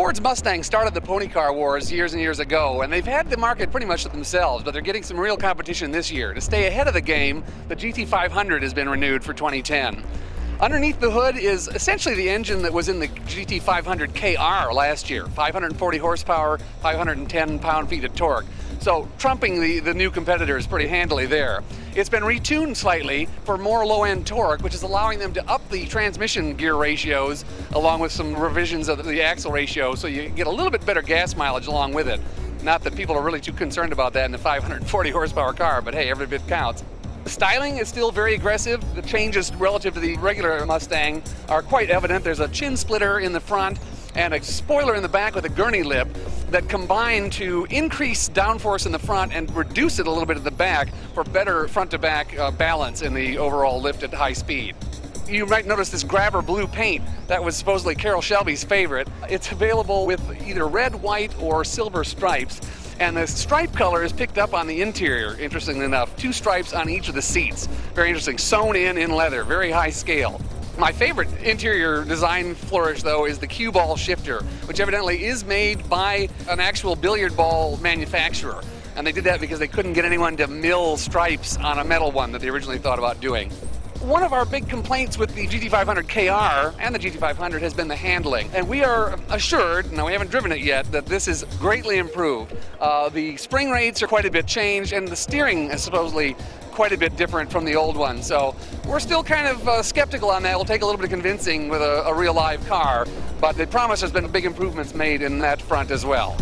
Ford's Mustang started the pony car wars years and years ago, and they've had the market pretty much to themselves, but they're getting some real competition this year. To stay ahead of the game, the GT500 has been renewed for 2010. Underneath the hood is essentially the engine that was in the GT500 KR last year, 540 horsepower, 510 pound-feet of torque. So trumping the new competitors pretty handily there. It's been retuned slightly for more low-end torque, which is allowing them to up the transmission gear ratios along with some revisions of the axle ratio, so you get a little bit better gas mileage along with it. Not that people are really too concerned about that in the 540 horsepower car, but hey, every bit counts. The styling is still very aggressive. The changes relative to the regular Mustang are quite evident. There's a chin splitter in the front and a spoiler in the back with a gurney lip that combine to increase downforce in the front and reduce it a little bit at the back for better front-to-back balance in the overall lift at high speed. You might notice this grabber blue paint. That was supposedly Carroll Shelby's favorite. It's available with either red, white, or silver stripes. And the stripe color is picked up on the interior, interestingly enough. 2 stripes on each of the seats. Very interesting. Sewn in leather, very high scale. My favorite interior design flourish, though, is the cue ball shifter, which evidently is made by an actual billiard ball manufacturer. And they did that because they couldn't get anyone to mill stripes on a metal one that they originally thought about doing. One of our big complaints with the GT500 KR and the GT500 has been the handling. And we are assured, now we haven't driven it yet, that this is greatly improved. The spring rates are quite a bit changed, and the steering is supposedly quite a bit different from the old one. So we're still kind of skeptical on that. It'll take a little bit of convincing with a real live car, but they promise there's been big improvements made in that front as well.